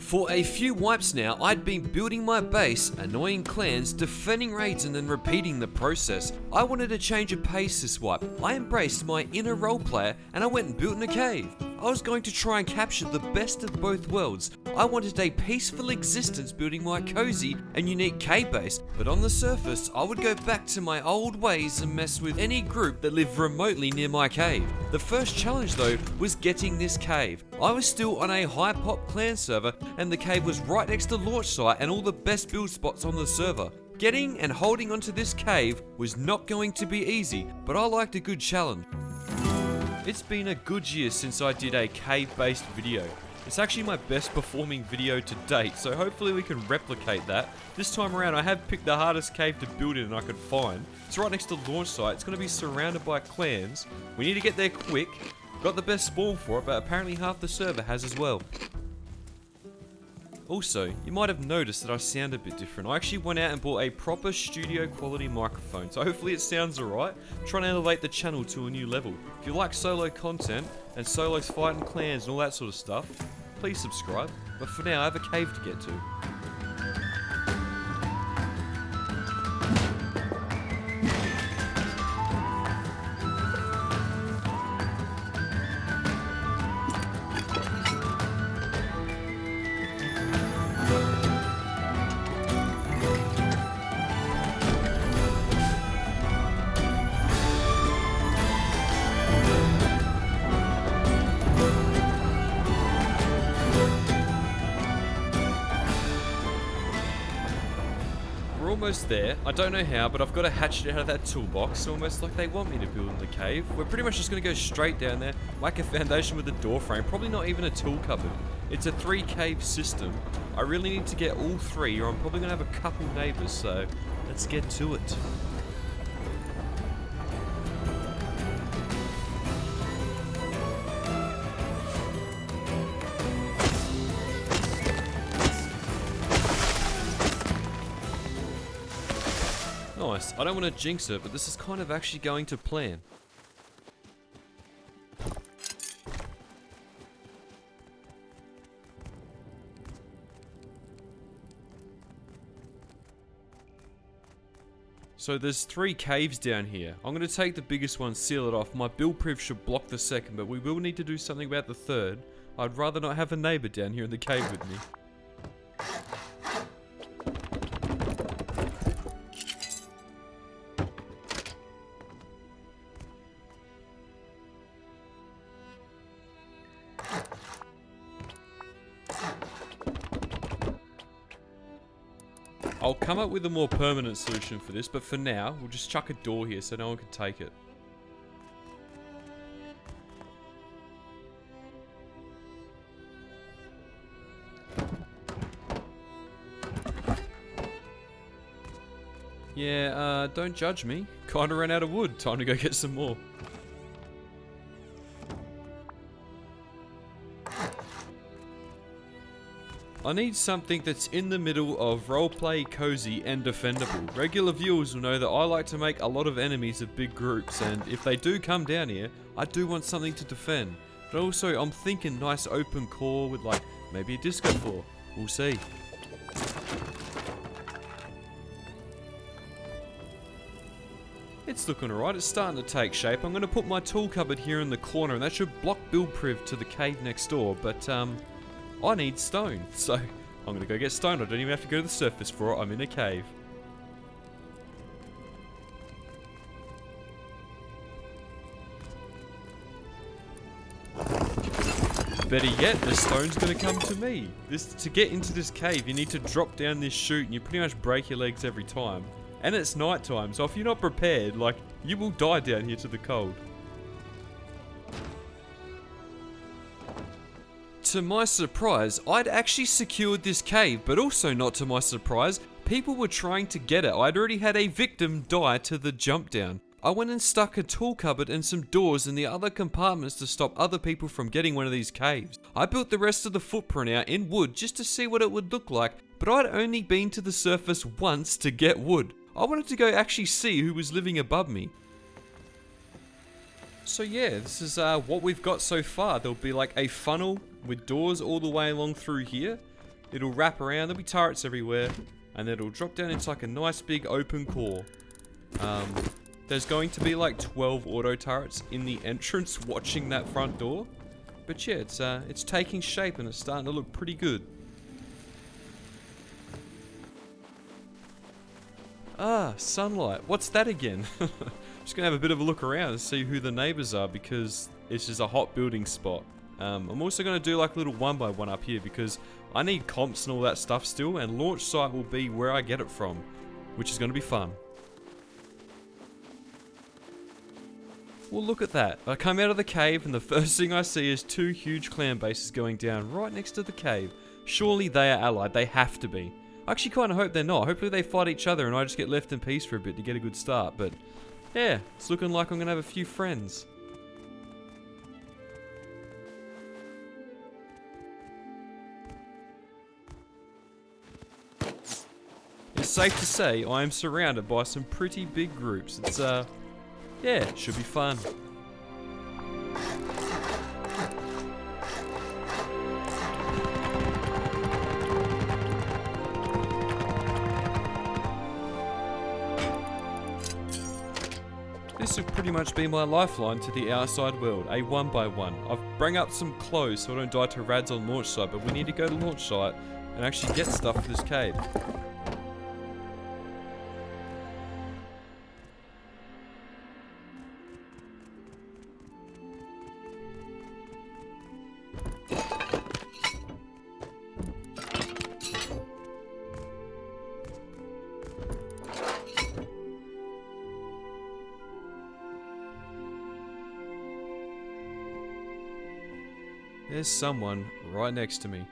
For a few wipes now, I'd been building my base, annoying clans, defending raids and then repeating the process. I wanted to change a pace this wipe. I embraced my inner role player and I went and built in a cave. I was going to try and capture the best of both worlds. I wanted a peaceful existence building my cozy and unique cave base, but on the surface, I would go back to my old ways and mess with any group that lived remotely near my cave. The first challenge though was getting this cave. I was still on a high pop clan server and the cave was right next to the launch site and all the best build spots on the server. Getting and holding onto this cave was not going to be easy, but I liked a good challenge. It's been a good year since I did a cave-based video. It's actually my best performing video to date, so hopefully we can replicate that. This time around I have picked the hardest cave to build in I could find. It's right next to the launch site, it's going to be surrounded by clans. We need to get there quick. Got the best spawn for it, but apparently half the server has as well. Also, you might have noticed that I sound a bit different. I actually went out and bought a proper studio quality microphone, so hopefully it sounds alright. I'm trying to elevate the channel to a new level. If you like solo content, and solos fighting clans and all that sort of stuff, please subscribe. But for now, I have a cave to get to. Almost there. I don't know how, but I've got a hatchet out of that toolbox, almost like they want me to build in the cave. We're pretty much just going to go straight down there, make a foundation with a door frame, probably not even a tool cupboard. It's a 3 cave system. I really need to get all 3 or I'm probably going to have a couple neighbours, so let's get to it. Nice. I don't want to jinx it, but this is kind of actually going to plan. So there's 3 caves down here. I'm going to take the biggest one, seal it off. My build priv should block the second, but we will need to do something about the third. I'd rather not have a neighbour down here in the cave with me. I'll come up with a more permanent solution for this, but for now, we'll just chuck a door here so no one can take it. Yeah, don't judge me. Kinda ran out of wood. Time to go get some more. I need something that's in the middle of roleplay, cozy, and defendable. Regular viewers will know that I like to make a lot of enemies of big groups, and if they do come down here, I do want something to defend. But also, I'm thinking nice open core with like, maybe a disco floor. We'll see. It's looking alright, it's starting to take shape. I'm going to put my tool cupboard here in the corner, and that should block build priv to the cave next door, but I need stone, so I'm going to go get stone. I don't even have to go to the surface for it, I'm in a cave. Better yet, the stone's going to come to me. To get into this cave, you need to drop down this chute and you pretty much break your legs every time. And it's night time, so if you're not prepared, like, you will die down here to the cold. To my surprise, I'd actually secured this cave, but also not to my surprise, people were trying to get it. I'd already had a victim die to the jump down. I went and stuck a tool cupboard and some doors in the other compartments to stop other people from getting one of these caves. I built the rest of the footprint out in wood just to see what it would look like, but I'd only been to the surface once to get wood. I wanted to go actually see who was living above me. So yeah, this is what we've got so far. There'll be like a funnel with doors all the way along through here. It'll wrap around, there'll be turrets everywhere, and then it'll drop down into like a nice big open core. There's going to be like 12 auto turrets in the entrance watching that front door. But yeah, it's taking shape and it's starting to look pretty good. Ah, sunlight. What's that again? Just gonna have a bit of a look around and see who the neighbors are because it's just a hot building spot. I'm also gonna do like a little 1x1 up here because I need comps and all that stuff still, and launch site will be where I get it from, which is gonna be fun. Well, look at that. I come out of the cave and the first thing I see is 2 huge clan bases going down right next to the cave. Surely they are allied. They have to be. I actually kind of hope they're not. Hopefully they fight each other and I just get left in peace for a bit to get a good start. But yeah, it's looking like I'm going to have a few friends. It's safe to say I am surrounded by some pretty big groups. It's yeah, it should be fun. This will pretty much be my lifeline to the outside world, a 1x1. I've bring up some clothes so I don't die to rads on launch site, but we need to go to launch site and actually get stuff for this cave. There's someone right next to me.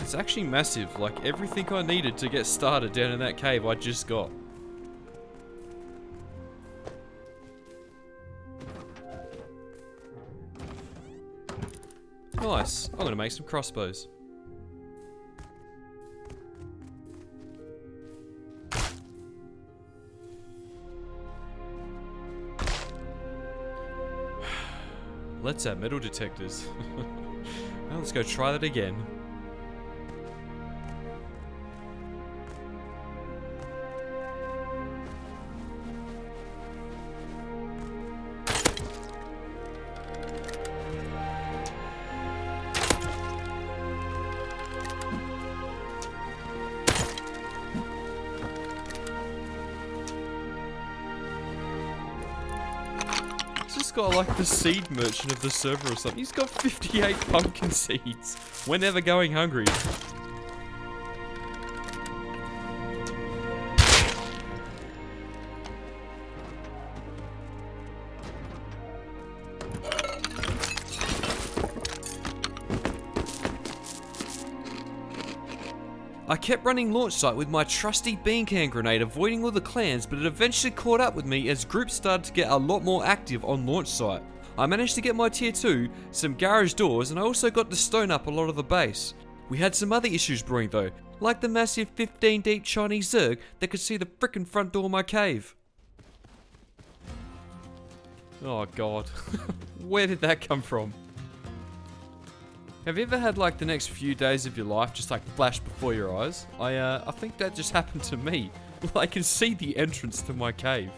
It's actually massive, like everything I needed to get started down in that cave I just got. Nice. I'm gonna make some crossbows. Let's have metal detectors. Well, let's go try that again. Got like the seed merchant of the server or something. He's got 58 pumpkin seeds. We're never going hungry. I kept running launch site with my trusty bean can grenade, avoiding all the clans, but it eventually caught up with me as groups started to get a lot more active on launch site. I managed to get my tier 2, some garage doors, and I also got to stone up a lot of the base. We had some other issues brewing though, like the massive 15 deep Chinese zerg that could see the frickin' front door of my cave. Oh god, where did that come from? Have you ever had like the next few days of your life just like flash before your eyes? I think that just happened to me. I can see the entrance to my cave.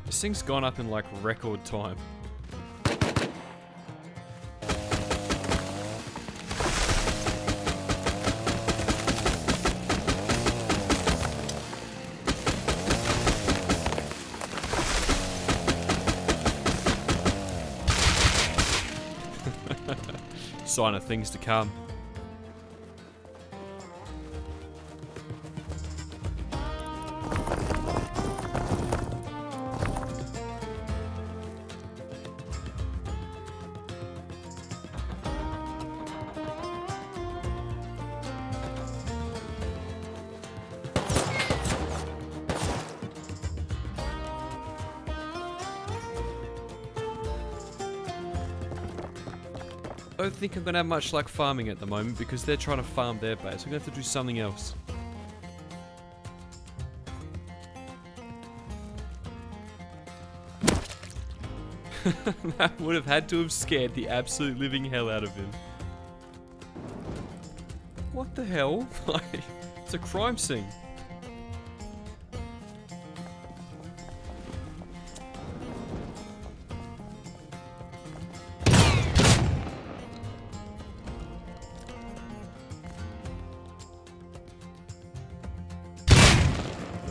This thing's gone up in like record time. Sign of things to come. don't think I'm gonna have much luck farming at the moment because they're trying to farm their base. I'm gonna have to do something else. That would have had to have scared the absolute living hell out of him. What the hell? Like, it's a crime scene.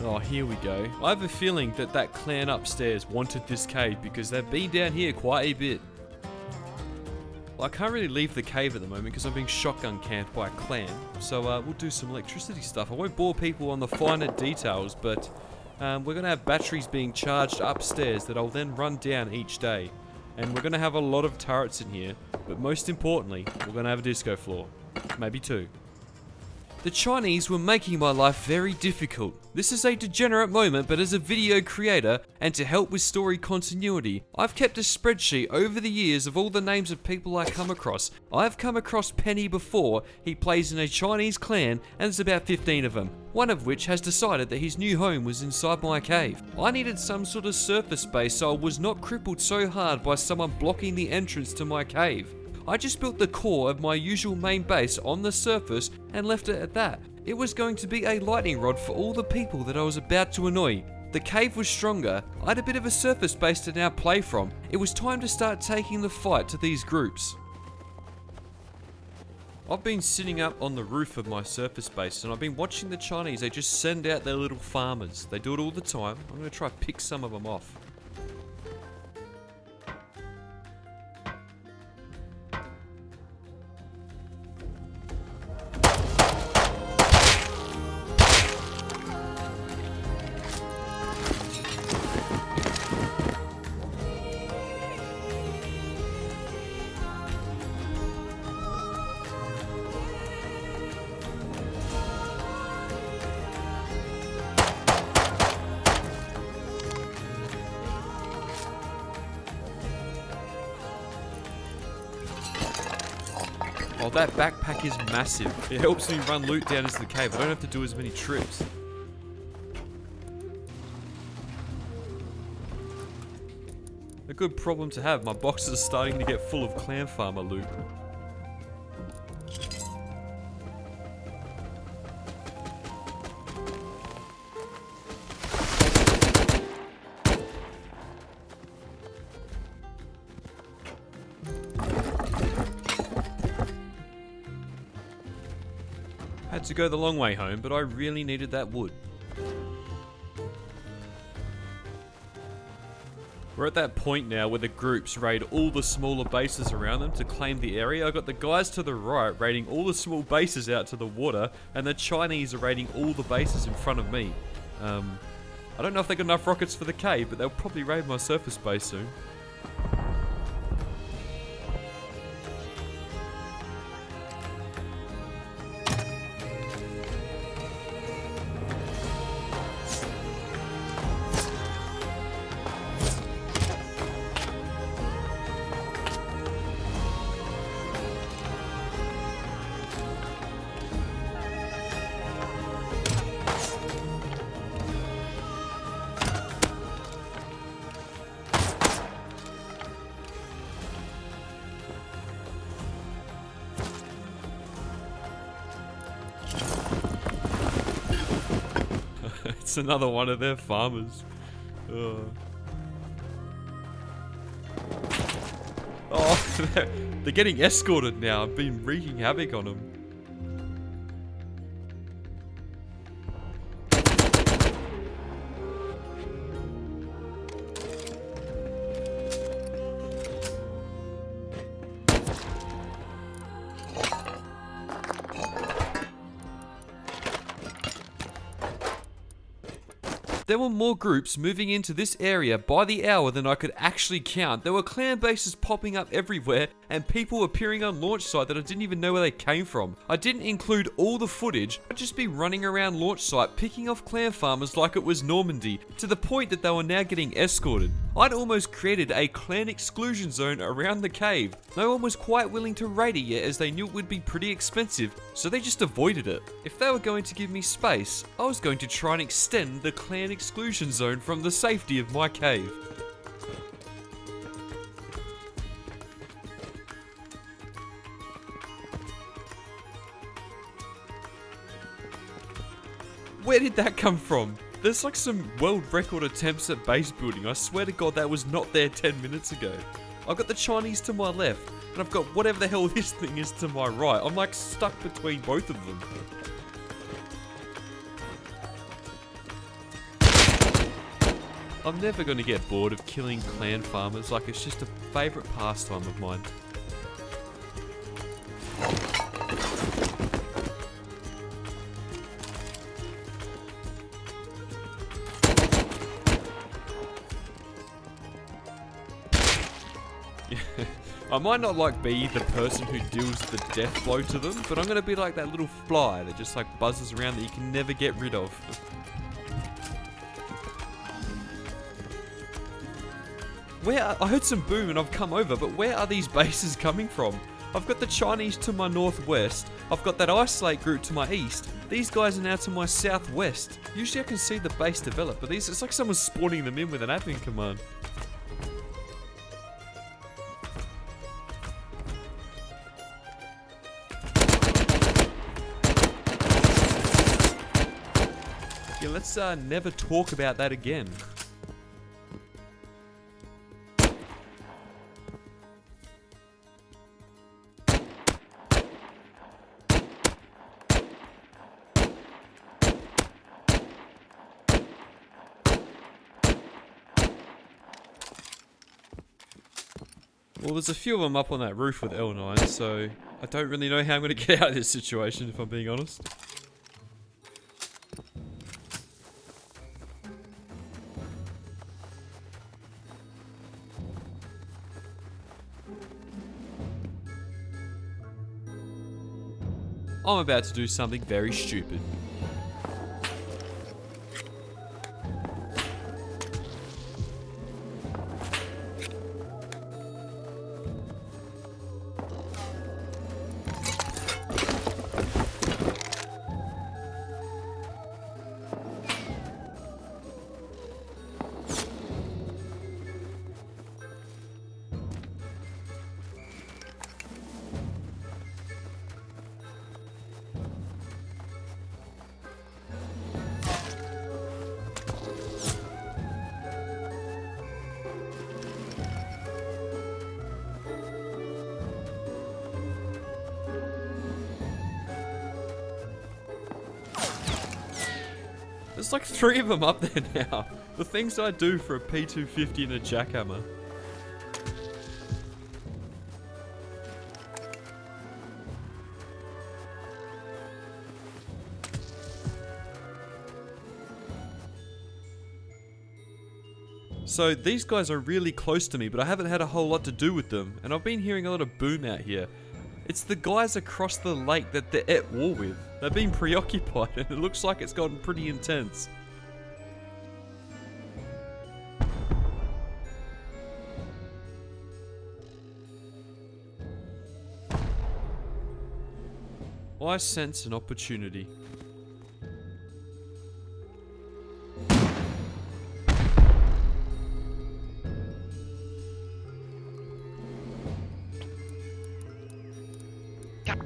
Oh, here we go. I have a feeling that that clan upstairs wanted this cave because they've been down here quite a bit. Well, I can't really leave the cave at the moment because I'm being shotgun camped by a clan. So we'll do some electricity stuff. I won't bore people on the finer details, but we're going to have batteries being charged upstairs that I'll then run down each day. And we're going to have a lot of turrets in here, but most importantly, we're going to have a disco floor. Maybe 2. The Chinese were making my life very difficult. This is a degenerate moment, but as a video creator and to help with story continuity, I've kept a spreadsheet over the years of all the names of people I come across. I've come across Penny before. He plays in a Chinese clan and there's about 15 of them, one of which has decided that his new home was inside my cave. I needed some sort of surface space so I was not crippled so hard by someone blocking the entrance to my cave. I just built the core of my usual main base on the surface and left it at that. It was going to be a lightning rod for all the people that I was about to annoy. The cave was stronger, I had a bit of a surface base to now play from. It was time to start taking the fight to these groups. I've been sitting up on the roof of my surface base and I've been watching the Chinese. They just send out their little farmers. They do it all the time. I'm going to try to pick some of them off. Oh, that backpack is massive. It helps me run loot down into the cave. I don't have to do as many trips. A good problem to have. My boxes are starting to get full of clan farmer loot. Had to go the long way home, but I really needed that wood. We're at that point now where the groups raid all the smaller bases around them to claim the area. I've got the guys to the right raiding all the small bases out to the water, and the Chinese are raiding all the bases in front of me. I don't know if they got enough rockets for the cave, but they'll probably raid my surface base soon. It's another one of their farmers. Oh, they're getting escorted now. I've been wreaking havoc on them. There were more groups moving into this area by the hour than I could actually count. There were clan bases popping up everywhere, and people appearing on launch site that I didn't even know where they came from. I didn't include all the footage. I'd just be running around launch site picking off clan farmers like it was Normandy, to the point that they were now getting escorted. I'd almost created a clan exclusion zone around the cave. No one was quite willing to raid it yet, as they knew it would be pretty expensive, so they just avoided it. If they were going to give me space, I was going to try and extend the clan exclusion zone from the safety of my cave. Where did that come from? There's like some world record attempts at base building. I swear to God that was not there 10 minutes ago. I've got the Chinese to my left, and I've got whatever the hell this thing is to my right. I'm like stuck between both of them. I'm never going to get bored of killing clan farmers, like it's just a favourite pastime of mine. I might not like be the person who deals the death blow to them, but I'm gonna be like that little fly that just like buzzes around that you can never get rid of. I heard some boom and I've come over, but where are these bases coming from? I've got the Chinese to my northwest, I've got that isolate group to my east, these guys are now to my southwest. Usually I can see the base develop, but it's like someone's spawning them in with an admin command. Yeah, let's never talk about that again. Well, there's a few of them up on that roof with L9, so I don't really know how I'm going to get out of this situation, if I'm being honest. I'm about to do something very stupid. There's like 3 of them up there now. The things I do for a P250 and a jackhammer. So these guys are really close to me, but I haven't had a whole lot to do with them, and I've been hearing a lot of boom out here. It's the guys across the lake that they're at war with. They've been preoccupied, and it looks like it's gotten pretty intense. I sense an opportunity.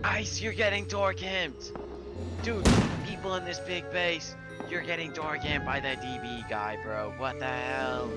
Guys, you're getting door camped. Dude, people in this big base, you're getting door camped by that DB guy, bro. What the hell?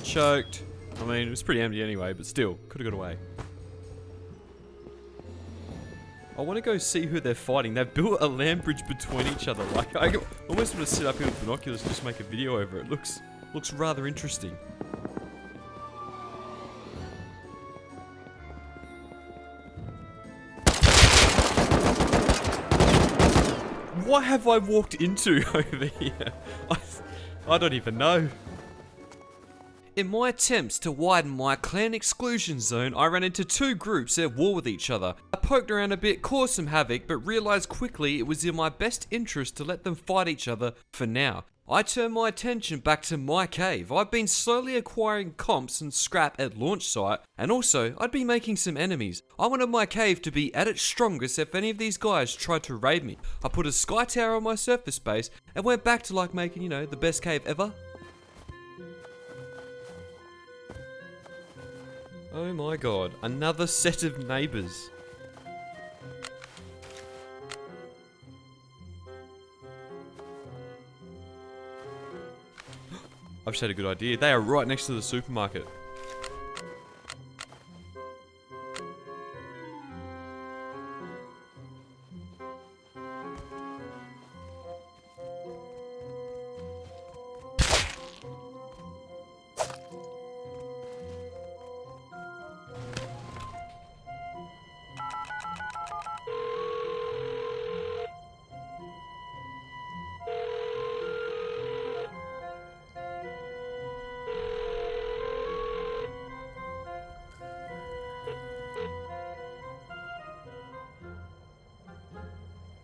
choked. I mean, it was pretty empty anyway, but still, could have got away. I want to go see who they're fighting. They've built a land bridge between each other. Like, I almost want to sit up here with binoculars and just make a video over it. Looks rather interesting. What have I walked into over here? I don't even know. In my attempts to widen my clan exclusion zone, I ran into two groups at war with each other. I poked around a bit, caused some havoc, but realised quickly it was in my best interest to let them fight each other for now. I turned my attention back to my cave. I've been slowly acquiring comps and scrap at launch site, and also I'd been making some enemies. I wanted my cave to be at its strongest if any of these guys tried to raid me. I put a sky tower on my surface base and went back to like making, you know, the best cave ever. Oh my god, another set of neighbours. I've just had a good idea. They are right next to the supermarket.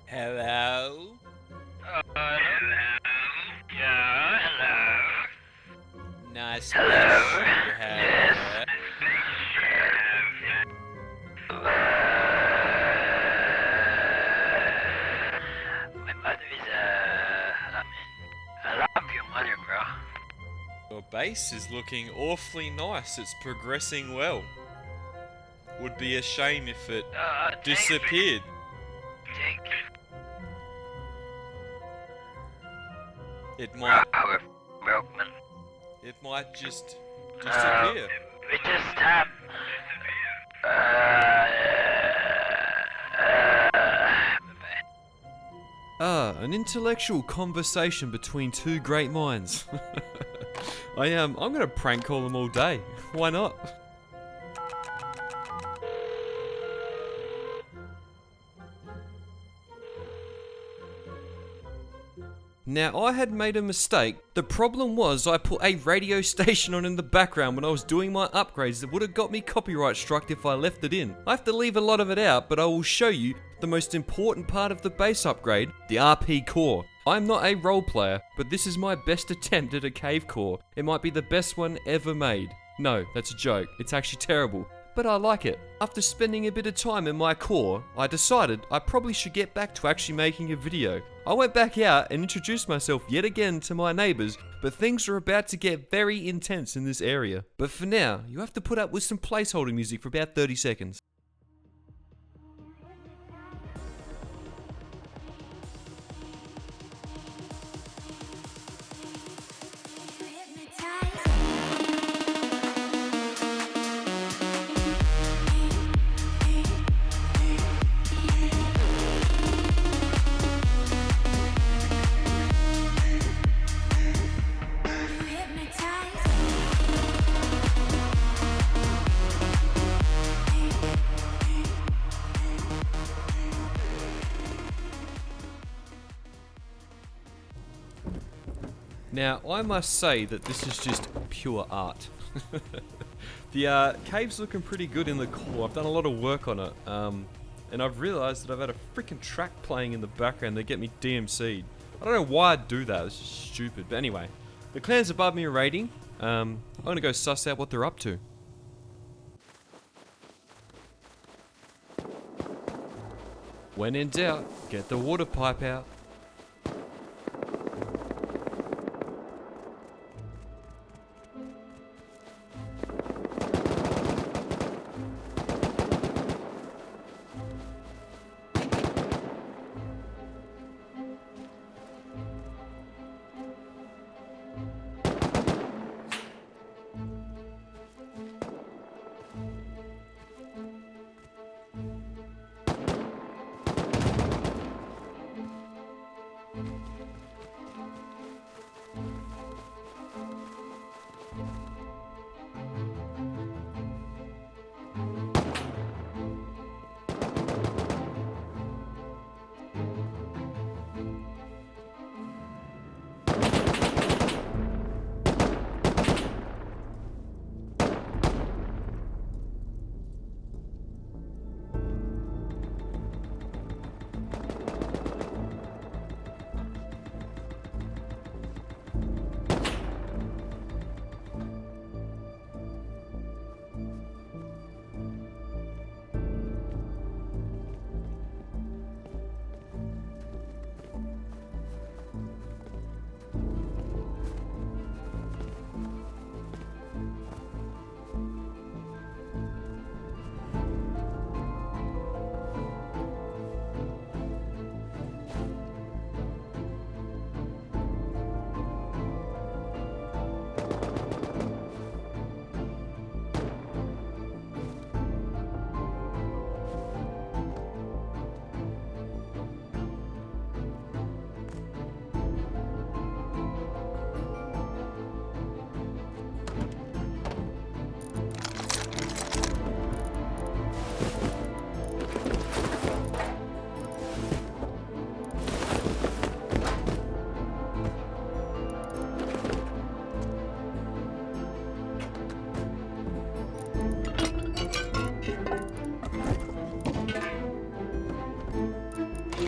Hello? Hello? Yeah, hello? Nice. Hello? Yes. My mother is, I love your mother, bro. Your base is looking awfully nice. It's progressing well. Would be a shame if it disappeared. Thank you. It might. Brokeman. It might just disappear. We just have. An intellectual conversation between two great minds. I'm gonna prank call them all day. Why not? Now, I had made a mistake. The problem was I put a radio station on in the background when I was doing my upgrades that would have got me copyright struck if I left it in. I have to leave a lot of it out, but I will show you the most important part of the base upgrade, the RP core. I'm not a role player, but this is my best attempt at a cave core. It might be the best one ever made. No, that's a joke. It's actually terrible. But I like it. After spending a bit of time in my core, I decided I probably should get back to actually making a video. I went back out and introduced myself yet again to my neighbours, but things are about to get very intense in this area. But for now, you have to put up with some placeholder music for about 30 seconds. Now, I must say that this is just pure art. The cave's looking pretty good in the core. I've done a lot of work on it. And I've realised that I've had a freaking track playing in the background that get me DMC'd. I don't know why I'd do that. It's just stupid. But anyway, the clan's above me in rating. I'm going to go suss out what they're up to. When in doubt, get the water pipe out.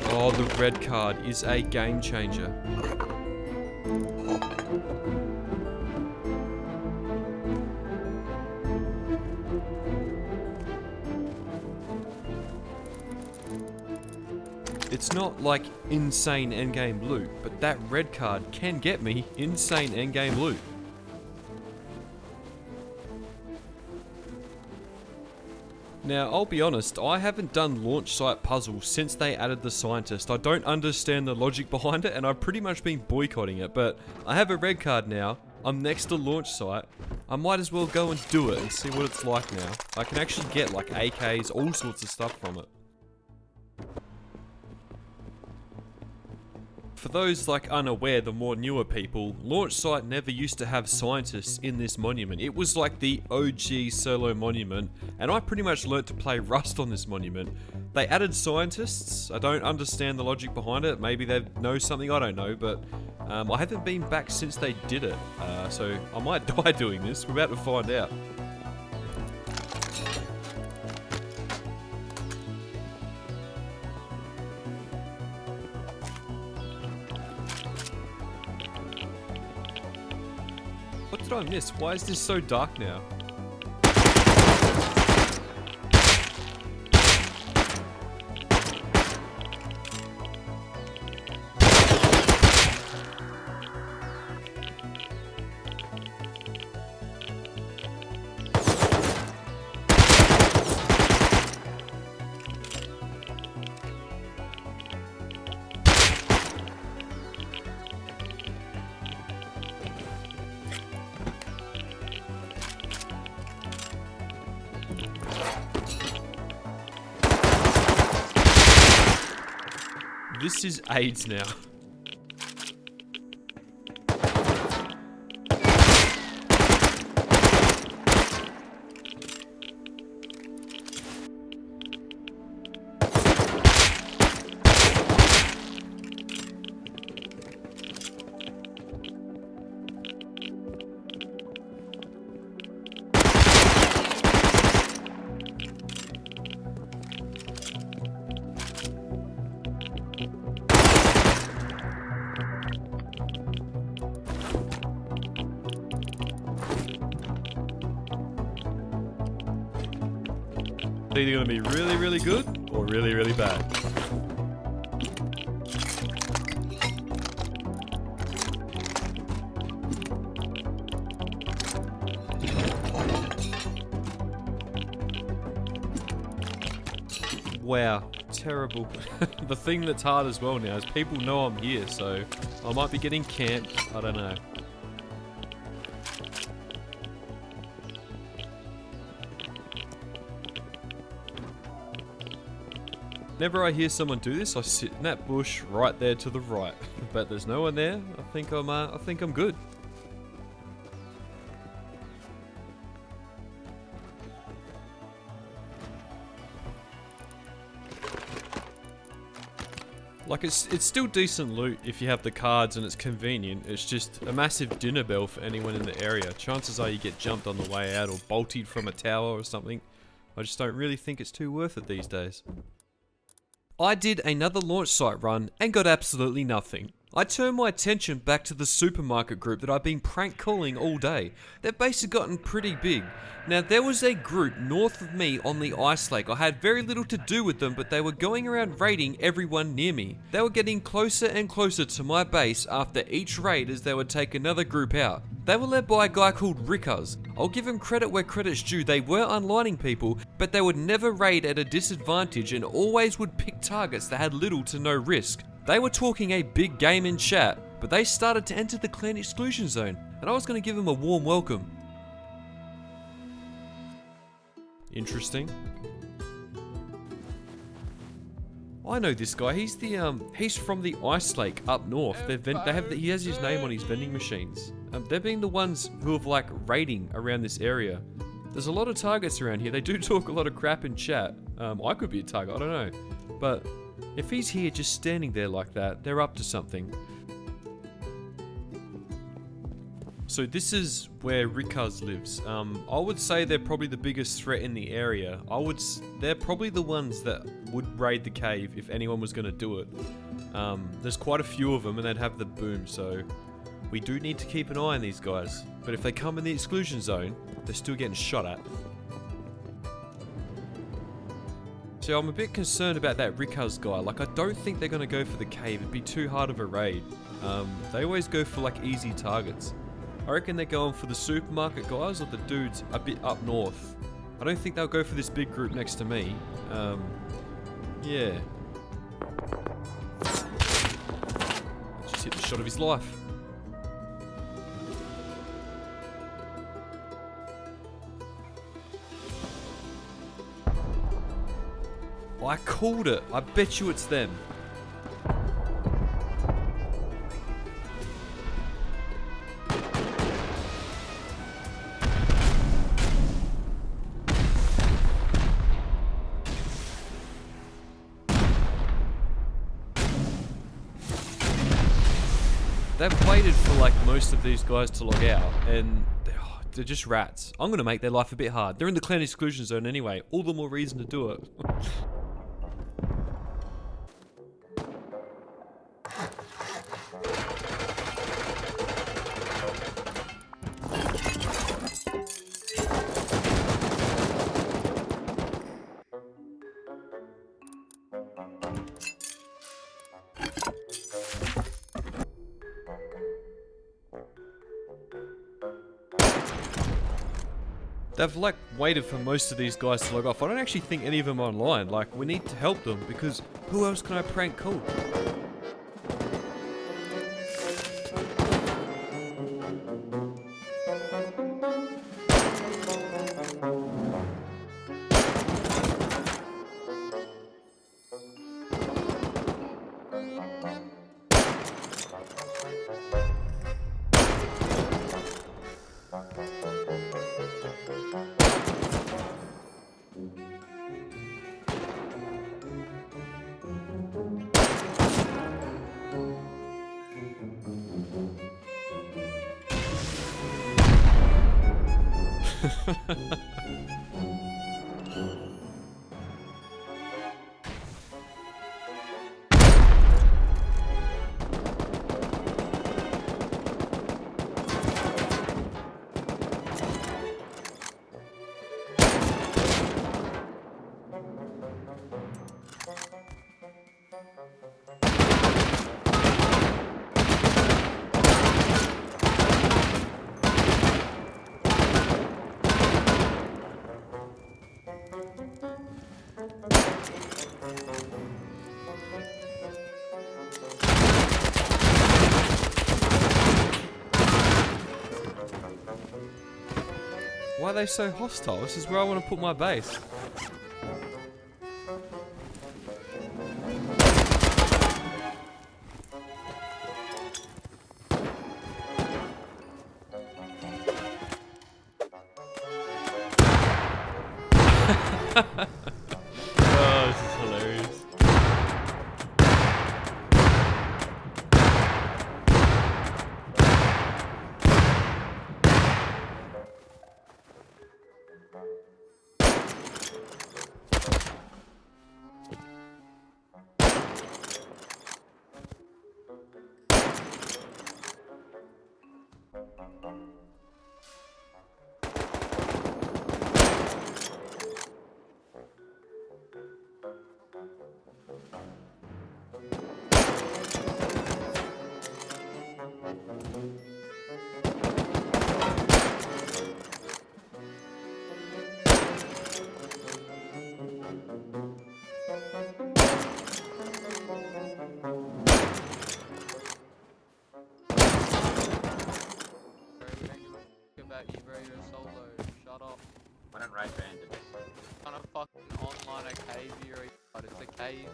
Oh, the red card is a game changer. It's not like insane endgame loot, but that red card can get me insane endgame loot. Now, I'll be honest, I haven't done launch site puzzles since they added the scientist. I don't understand the logic behind it, and I've pretty much been boycotting it, but I have a red card now. I'm next to launch site. I might as well go and do it and see what it's like now. I can actually get like AKs, all sorts of stuff from it. For those like unaware, the more newer people, launch site never used to have scientists in this monument. It was like the OG solo monument, and I pretty much learnt to play Rust on this monument. They added scientists. I don't understand the logic behind it. Maybe they know something, I don't know, but I haven't been back since they did it. So I might die doing this. We're about to find out. What did I miss? Why is this so dark now? This is AIDS now. It's either going to be really, really good or really, really bad. Wow, terrible. The thing that's hard as well now is people know I'm here, so I might be getting camped, I don't know. Whenever I hear someone do this, I sit in that bush right there to the right. But there's no one there. I think I'm good. Like it's still decent loot if you have the cards and it's convenient. It's just a massive dinner bell for anyone in the area. Chances are you get jumped on the way out or bolted from a tower or something. I just don't really think it's too worth it these days. I did another launch site run and got absolutely nothing. I turned my attention back to the supermarket group that I've been prank calling all day. Their base had gotten pretty big. Now there was a group north of me on the ice lake. I had very little to do with them, but they were going around raiding everyone near me. They were getting closer and closer to my base after each raid as they would take another group out. They were led by a guy called Rickers. I'll give him credit where credit's due. They were unlining people, but they would never raid at a disadvantage and always would pick targets that had little to no risk. They were talking a big game in chat, but they started to enter the clan exclusion zone, and I was going to give them a warm welcome. Interesting. I know this guy. He's from the ice lake up north. He has his name on his vending machines. They're being the ones who have like raiding around this area. There's a lot of targets around here. They do talk a lot of crap in chat. I could be a target. I don't know, but if he's here just standing there like that, they're up to something. So this is where Rikaz lives. I would say they're probably the biggest threat in the area. They're probably the ones that would raid the cave if anyone was going to do it. There's quite a few of them and they'd have the boom, so we do need to keep an eye on these guys. But if they come in the exclusion zone, they're still getting shot at. So I'm a bit concerned about that Rikaz guy. Like, I don't think they're going to go for the cave. It'd be too hard of a raid. They always go for like easy targets. I reckon they're going for the supermarket guys or the dudes a bit up north. I don't think they'll go for this big group next to me. Yeah. Just hit the shot of his life. I called it. I bet you it's them. They've waited for like most of these guys to log out, and they're just rats. I'm gonna make their life a bit hard. They're in the clan exclusion zone anyway. All the more reason to do it. They've like waited for most of these guys to log off. I don't actually think any of them are online. Like, we need to help them because who else can I prank call? Why are they so hostile? This is where I want to put my base. Oh, this is hilarious. You, bro, you're solo. Shut up. I don't raid bandits. On a fucking online a cave, but it's a cave.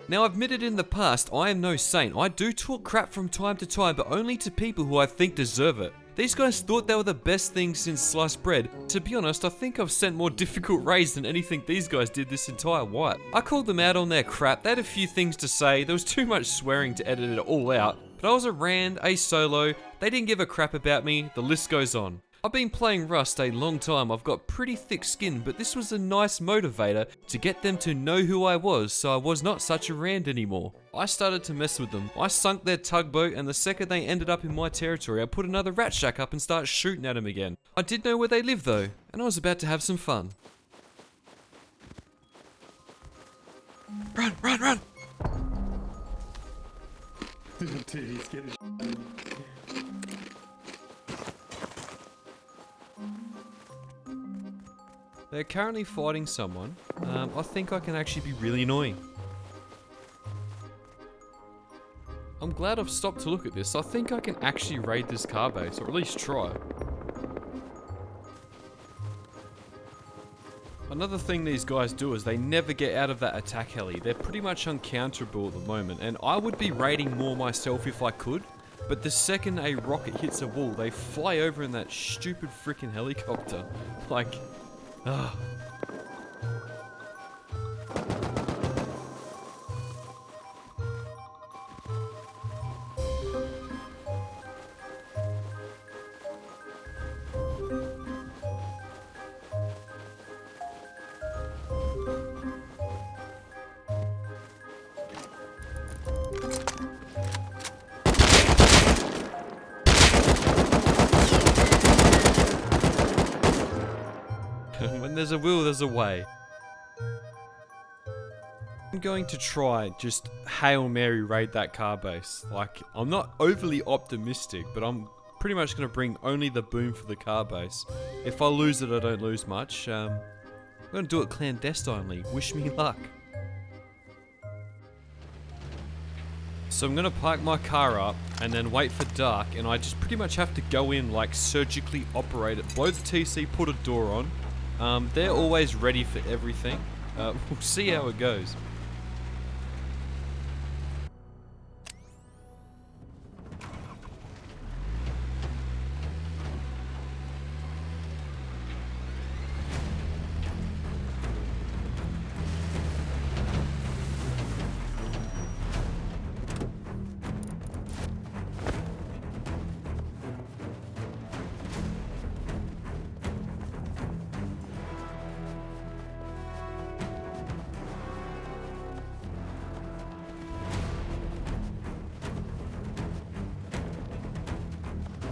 Now, I've admitted in the past, I am no saint. I do talk crap from time to time, but only to people who I think deserve it. These guys thought they were the best thing since sliced bread. To be honest, I think I've sent more difficult raids than anything these guys did this entire wipe. I called them out on their crap. They had a few things to say. There was too much swearing to edit it all out. But I was a Rand, a solo, They didn't give a crap about me, the list goes on. I've been playing Rust a long time, I've got pretty thick skin, but this was a nice motivator to get them to know who I was, so I was not such a rand anymore. I started to mess with them. I sunk their tugboat, and the second they ended up in my territory, I put another rat shack up and started shooting at them again. I did know where they lived though, and I was about to have some fun. Run, run, run! Dude, he's getting They're currently fighting someone. I think I can actually be really annoying. I'm glad I've stopped to look at this. I think I can actually raid this car base, or at least try. Another thing these guys do is they never get out of that attack heli. They're pretty much uncounterable at the moment, and I would be raiding more myself if I could, but the second a rocket hits a wall, they fly over in that stupid freaking helicopter. Like, ugh. When there's a will, there's a way. I'm going to try just Hail Mary raid that car base. Like, I'm not overly optimistic, but I'm pretty much going to bring only the boom for the car base. If I lose it, I don't lose much. I'm going to do it clandestinely. Wish me luck. So I'm going to park my car up and then wait for dark, and I just pretty much have to go in, like, surgically operate it, blow the TC, put a door on. They're always ready for everything. We'll see how it goes.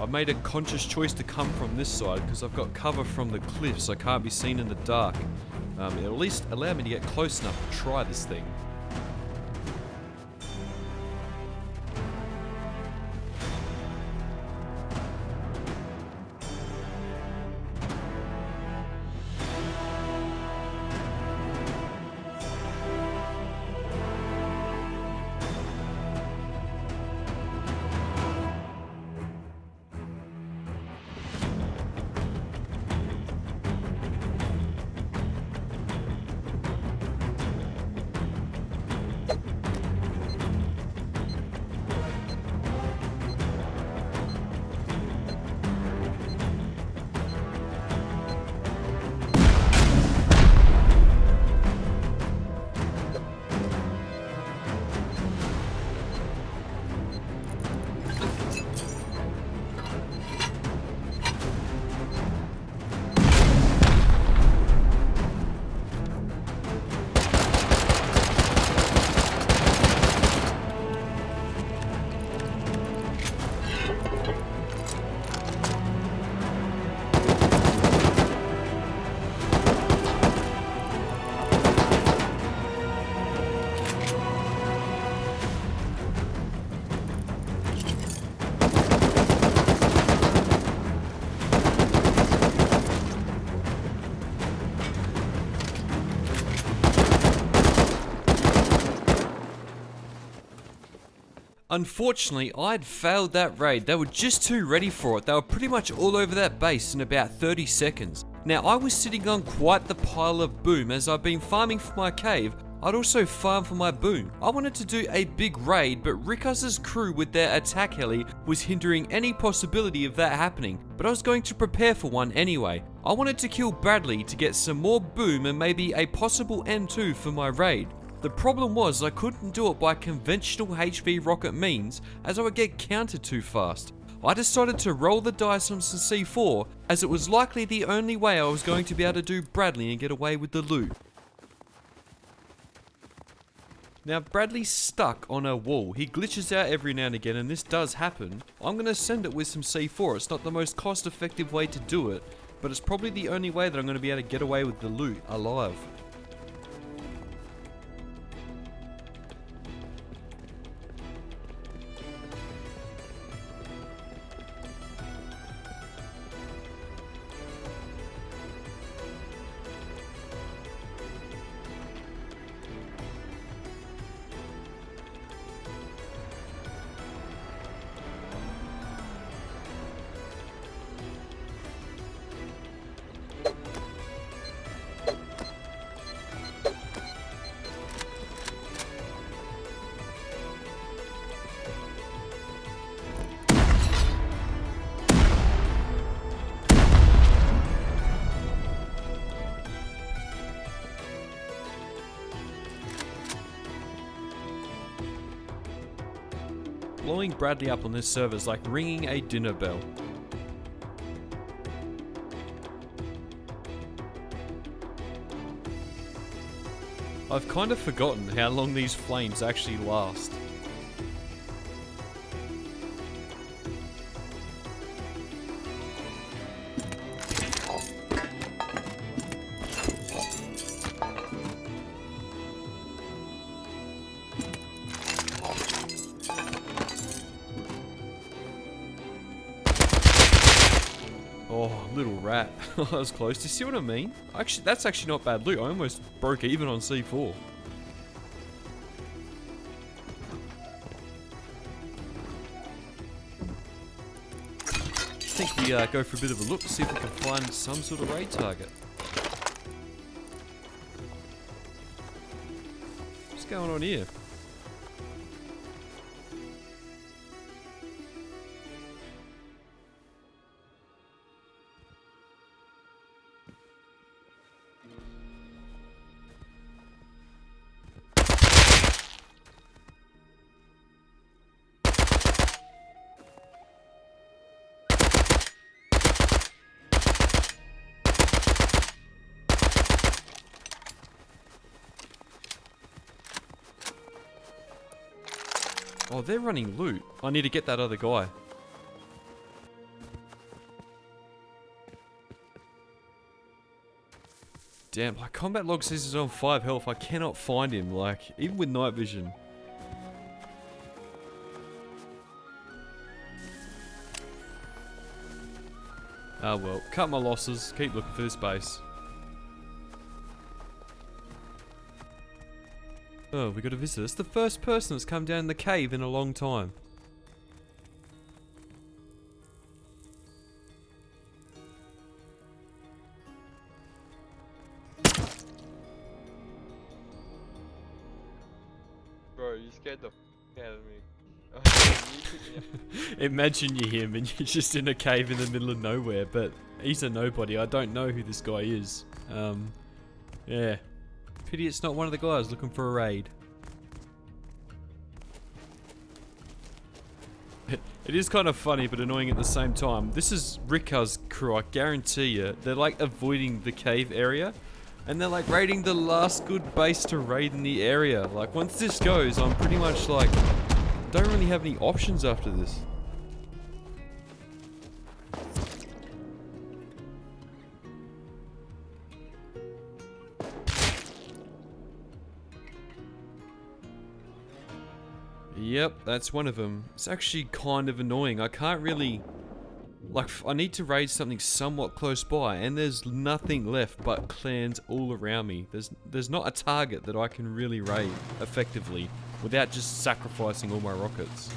I've made a conscious choice to come from this side because I've got cover from the cliffs. I can't be seen in the dark. It'll at least allow me to get close enough to try this thing. Unfortunately, I'd failed that raid. They were just too ready for it. They were pretty much all over that base in about 30 seconds. Now, I was sitting on quite the pile of boom. As I've been farming for my cave, I'd also farm for my boom. I wanted to do a big raid, but Rickus's crew with their attack heli was hindering any possibility of that happening, but I was going to prepare for one anyway. I wanted to kill Bradley to get some more boom and maybe a possible N2 for my raid. The problem was I couldn't do it by conventional HV rocket means, as I would get countered too fast. I decided to roll the dice on some C4, as it was likely the only way I was going to be able to do Bradley and get away with the loot. Now Bradley's stuck on a wall. He glitches out every now and again, and this does happen. I'm going to send it with some C4. It's not the most cost effective way to do it, but it's probably the only way that I'm going to be able to get away with the loot alive. Blowing Bradley up on this server is like ringing a dinner bell. I've kind of forgotten how long these flames actually last. Oh, little rat. That was close. Do you see what I mean? Actually, that's actually not bad loot. I almost broke even on C4. I think we go for a bit of a look to see if we can find some sort of raid target. What's going on here? Oh, they're running loot. I need to get that other guy. Damn, my combat log says he's on 5 health. I cannot find him, like, even with night vision. Ah well, cut my losses. Keep looking for this base. Oh, we got a visitor. It's the first person that's come down the cave in a long time. Bro, you scared the f out of me. Oh, Imagine you're him and you're just in a cave in the middle of nowhere, but he's a nobody. I don't know who this guy is. Yeah. Pity it's not one of the guys looking for a raid. It is kind of funny but annoying at the same time. This is Rika's crew, I guarantee you. They're like avoiding the cave area. And they're like raiding the last good base to raid in the area. Like once this goes, I'm pretty much like, don't really have any options after this. Yep, that's one of them. It's actually kind of annoying. I can't really... Like, I need to raid something somewhat close by, and there's nothing left but clans all around me. There's not a target that I can really raid effectively without just sacrificing all my rockets.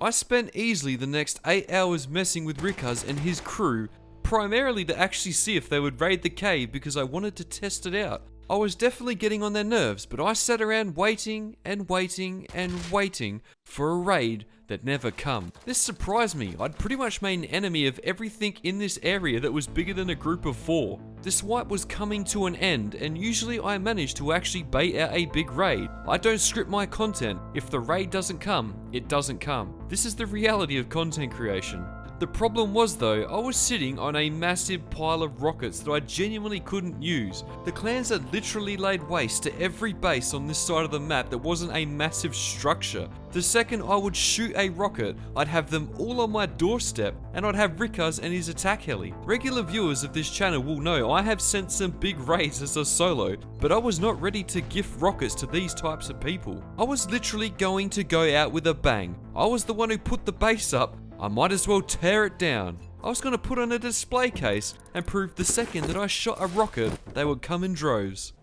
I spent easily the next 8 hours messing with Rikas and his crew, primarily to actually see if they would raid the cave because I wanted to test it out. I was definitely getting on their nerves, but I sat around waiting and waiting and waiting for a raid that never come. This surprised me. I'd pretty much made an enemy of everything in this area that was bigger than a group of 4. This wipe was coming to an end, and usually I manage to actually bait out a big raid. I don't script my content. If the raid doesn't come, it doesn't come. This is the reality of content creation. The problem was though, I was sitting on a massive pile of rockets that I genuinely couldn't use. The clans had literally laid waste to every base on this side of the map that wasn't a massive structure. The second I would shoot a rocket, I'd have them all on my doorstep, and I'd have Rickaz and his attack heli. Regular viewers of this channel will know I have sent some big raids as a solo, but I was not ready to gift rockets to these types of people. I was literally going to go out with a bang. I was the one who put the base up. I might as well tear it down. I was going to put on a display case and prove the second that I shot a rocket, they would come in droves.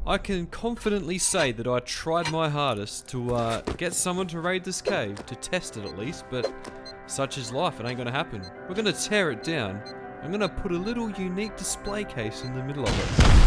I can confidently say that I tried my hardest to get someone to raid this cave, to test it at least, but such is life, it ain't going to happen. We're going to tear it down. I'm going to put a little unique display case in the middle of it.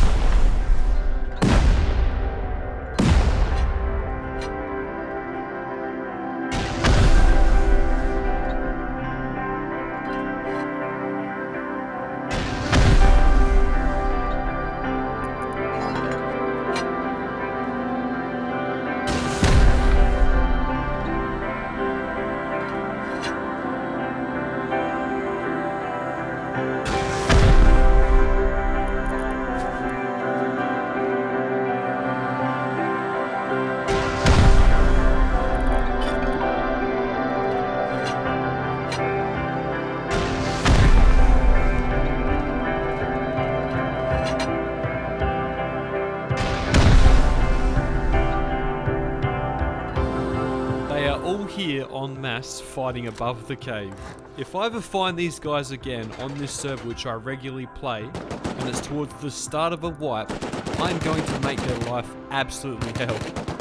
All here en masse fighting above the cave. If I ever find these guys again on this server which I regularly play, and it's towards the start of a wipe, I'm going to make their life absolutely hell.